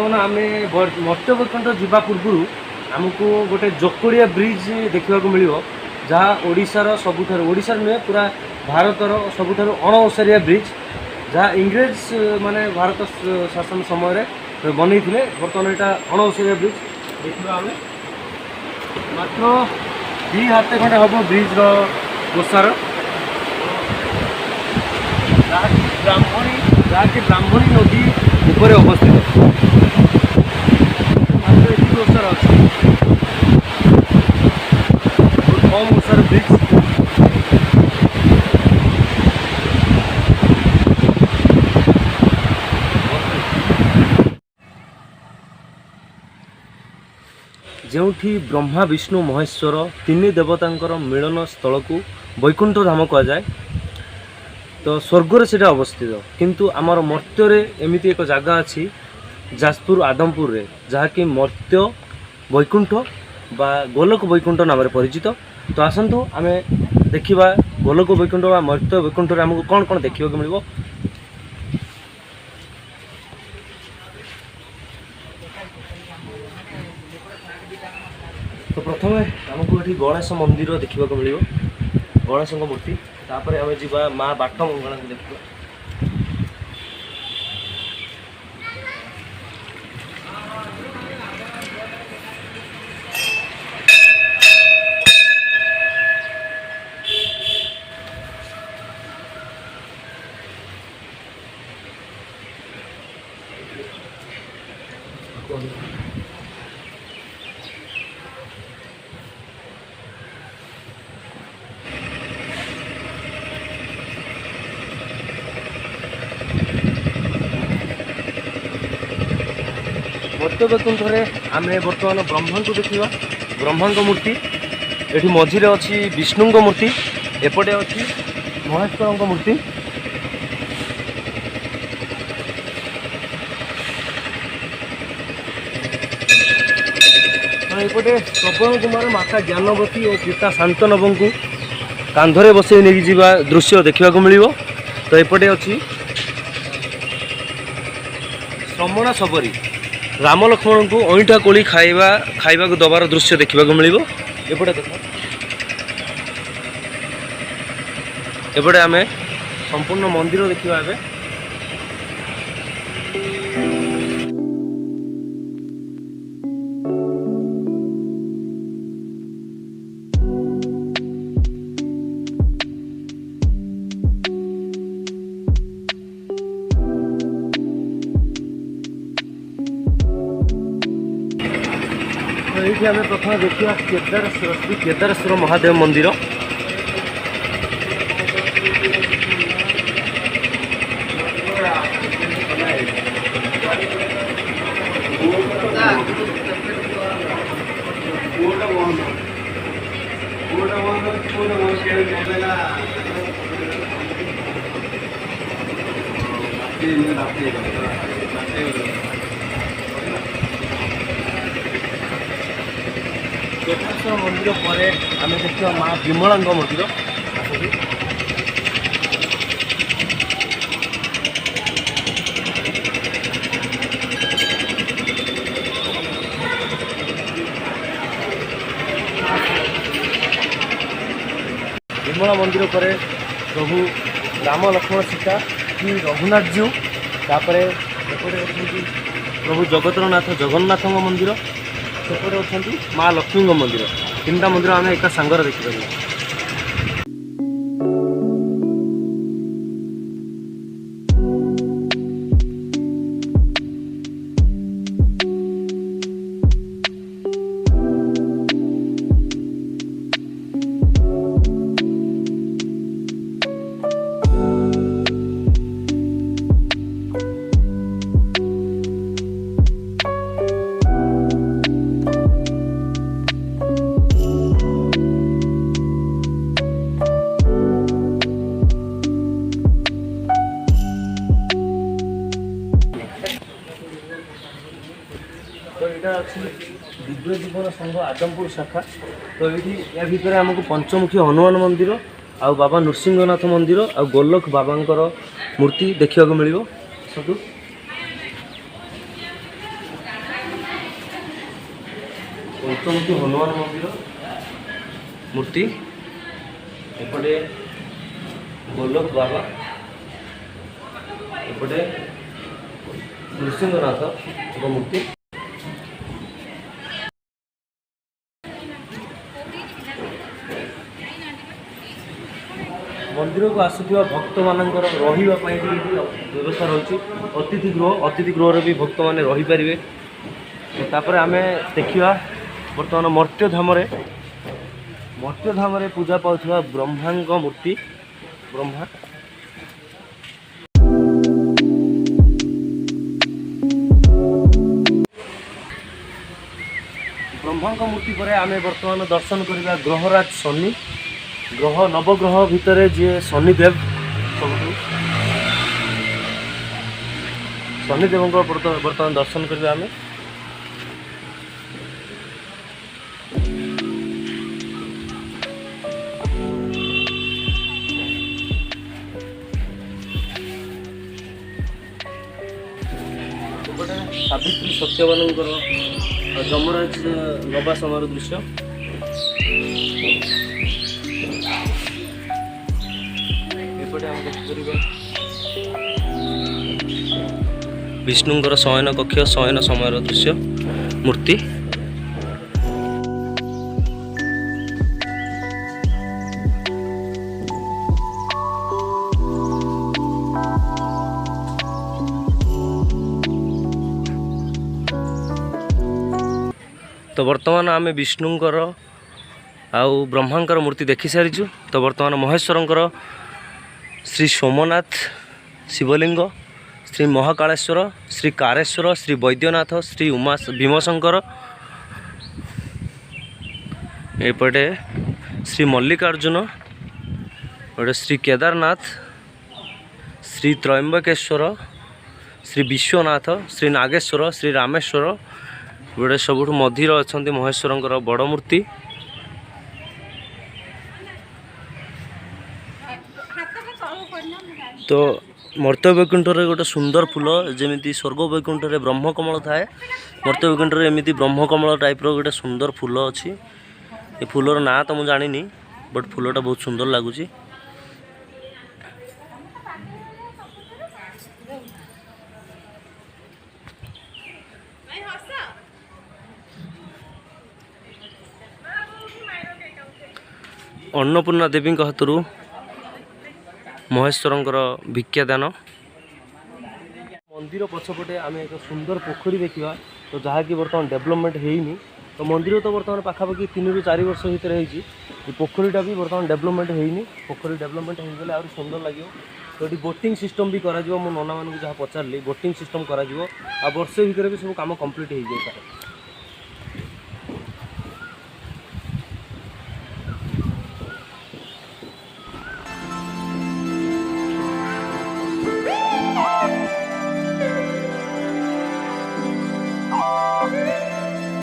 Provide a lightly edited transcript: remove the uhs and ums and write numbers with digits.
बर्तमान आम मत्स्य वैकुंठ जावा पूर्व आमको गोटे जोकोड़िया ब्रिज देखा मिल जहाँ ओडिशार सबुठार ओडिशार नुहे पूरा भारतर सबुठार अणओसारिया ब्रिज जहाँ इंग्रेज माने भारत शासन समय बनई बर्तमान यहाँ अणओसारिया ब्रिज देखा आम मात्र 2 हाथ खंडे हम ब्रिज रोसार जहाँकि ब्राह्मणी नदी ऊपर अवस्थित मात्र ये ओसार अच्छे बहुत कम ओसार ब्रिज जोठी ब्रह्मा विष्णु महेश्वर तीन देवतांकर मिलन स्थल को वैकुंठ धाम कह जाए तो स्वर्गर से अवस्थित किंतु आमर मर्त्य एमती एक जगह अच्छी जाजपुर आदमपुर रे जहाँकि मर्त्य वैकुंठ बा गोलोक वैकुंठ नाम परिचित तो आसतु आम देखा गोलोक वैकुंठ बा मर्त्य वैकुंठ आमको कौन कौन देखा मिल तो प्रथम आमको ये गणेश मंदिर देखा मिल गणेश मूर्ति तापर आम जा माँ बाट मंगला देखा मत्स्य वैकुंठ आम बर्तमान ब्रह्मा को देखा ब्रह्मा मूर्ति ये मझीरे अच्छी विष्णु मूर्ति एपटे अच्छी महेश्वर मूर्ति एपटे श्रवण कुमार माता ज्ञानवती और पिता शांतनव को कांधरे बसई नहीं जा दृश्य देखा मिल तो एपटे अच्छी श्रमणा सबरी राम लक्ष्मण को अईठा कोली खाइबा को दबार दृश्य देखा मिल एपटे देख एपटे आम संपूर्ण मंदिर देखा ए ये आम प्रथम देखा केदारेश्वर श्री केदारेश्वर महादेव मंदिर केदारेश्वर मंदिर पर आम देखा माँ विमला मंदिर विमला मंदिर पर प्रभु राम लक्ष्मण सीता श्री रघुनाथ जीव तापर प्रभु जगतरनाथ जगन्नाथ मंदिर सेपटे अच्छा माँ लक्ष्मी मंदिर 3टा मंदिर आम एक सांगर देखिपार। दिव्य जीवन संघ आदमपुर शाखा तो ये या भितर आमको पंचमुखी हनुमान मंदिर आ बाबा नृसिंहनाथ मंदिर आ गोलोक बाबांकर मूर्ति देखा मिल सब ପଞ୍ଚମୁଖୀ ହନୁମାନ ମନ୍ଦିର ମୂର୍ତ୍ତି, ଏପଟେ ଗୋଲକ ବାବା, ଏପଟେ ନୃସିଂହନାଥଙ୍କ ମୂର୍ତ୍ତି। ମନ୍ଦିରକୁ ଆସୁଥିବା ଭକ୍ତମାନଙ୍କର ରହିବା ପାଇଁ ବି ଏଠି ବ୍ୟବସ୍ଥା ରହିଛି। ଅତିଥି ଗୃହରେ ବି ଭକ୍ତମାନେ ରହିପାରିବେ। ତାପରେ ଆମେ ଦେଖିବା ବର୍ତ୍ତମାନ ମର୍ତ୍ତ୍ୟଧାମରେ ପୂଜା ପାଉଥିବା ବ୍ରହ୍ମାଙ୍କ ମୂର୍ତ୍ତି। ବ୍ରହ୍ମାଙ୍କ ମୂର୍ତ୍ତି ପରେ ଆମେ ବର୍ତ୍ତମାନ ଦର୍ଶନ କରିବା ଗ୍ରହରାଜ ଶନି। ନବଗ୍ରହ ଭିତରେ ଯିଏ ଶନିଦେବ, ସବୁଠୁ ଶନିଦେବଙ୍କ ବର୍ତ୍ତମାନ ଦର୍ଶନ କରିବା ଆମେ। ଏପଟେ ସାବିତ୍ରୀ ସତ୍ୟବାନଙ୍କର ଯମରାଜ ନବା ସମୟର ଦୃଶ୍ୟ। ଏପଟେ ଆମେ ଦେଖିପାରିବା ବିଷ୍ଣୁଙ୍କର ଶୟନ କକ୍ଷ, ଶୟନ ସମୟର ଦୃଶ୍ୟ, ମୂର୍ତ୍ତି। ତ ବର୍ତ୍ତମାନ ଆମେ ବିଷ୍ଣୁଙ୍କର ଆଉ ବ୍ରହ୍ମାଙ୍କର ମୂର୍ତ୍ତି ଦେଖି ସାରିଛୁ। ତ ବର୍ତ୍ତମାନ ମହେଶ୍ୱରଙ୍କର ଶ୍ରୀ ସୋମନାଥ ଶିବଲିଙ୍ଗ, ଶ୍ରୀ ମହାକାଳେଶ୍ୱର, ଶ୍ରୀ କାରେଶ୍ୱର, ଶ୍ରୀ ବୈଦ୍ୟନାଥ, ଶ୍ରୀ ଭୀମଶଙ୍କର, ଏପଟେ ଶ୍ରୀ ମଲ୍ଲିକାର୍ଜୁନ, ଏପଟେ ଶ୍ରୀ କେଦାରନାଥ, ଶ୍ରୀ ତ୍ରୟମ୍ବକେଶ୍ୱର, ଶ୍ରୀ ବିଶ୍ୱନାଥ, ଶ୍ରୀ ନାଗେଶ୍ୱର, ଶ୍ରୀ ରାମେଶ୍ୱର। ଏପଟେ ସବୁଠୁ ମଝିରେ ଅଛନ୍ତି ମହେଶ୍ୱରଙ୍କର ବଡ଼ ମୂର୍ତ୍ତି। ତ ମର୍ତ୍ତ୍ୟ ବୈକୁଣ୍ଠରେ ଗୋଟେ ସୁନ୍ଦର ଫୁଲ, ଯେମିତି ସ୍ୱର୍ଗ ବୈକୁଣ୍ଠରେ ବ୍ରହ୍ମକମଳ ଥାଏ, ମର୍ତ୍ତ୍ୟ ବୈକୁଣ୍ଠରେ ଏମିତି ବ୍ରହ୍ମକମଳ ଟାଇପ୍ର ଗୋଟେ ସୁନ୍ଦର ଫୁଲ ଅଛି। ଏ ଫୁଲର ନାଁ ତ ମୁଁ ଜାଣିନି, ବଟ୍ ଫୁଲଟା ବହୁତ ସୁନ୍ଦର ଲାଗୁଛି। ଅନ୍ନପୂର୍ଣ୍ଣା ଦେବୀଙ୍କ ହାତରୁ ମହେଶ୍ୱରଙ୍କର ଭିକ୍ଷାଦାନ। ମନ୍ଦିର ପଛପଟେ ଆମେ ଏକ ସୁନ୍ଦର ପୋଖରୀ ଦେଖିବା, ତ ଯାହାକି ବର୍ତ୍ତମାନ ଡେଭଲପମେଣ୍ଟ ହେଇନି। ତ ମନ୍ଦିର ତ ବର୍ତ୍ତମାନ ପାଖାପାଖି 3 ରୁ 4 ବର୍ଷ ଭିତରେ ହେଇଛି। ଏ ପୋଖରୀଟା ବି ବର୍ତ୍ତମାନ ଡେଭଲପମେଣ୍ଟ ହେଇନି। ପୋଖରୀ ଡେଭଲପମେଣ୍ଟ ହେଇଗଲେ ଆହୁରି ସୁନ୍ଦର ଲାଗିବ। ତ ଏଠି ବୋଟିଂ ସିଷ୍ଟମ୍ ବି କରାଯିବ। ମୁଁ ନନାମାନଙ୍କୁ ଯାହା ପଚାରିଲି, ବୋଟିଂ ସିଷ୍ଟମ୍ କରାଯିବ। ଆଉ ବର୍ଷେ ଭିତରେ ବି ସବୁ କାମ କମ୍ପ୍ଲିଟ୍ ହେଇଯାଇପାରେ।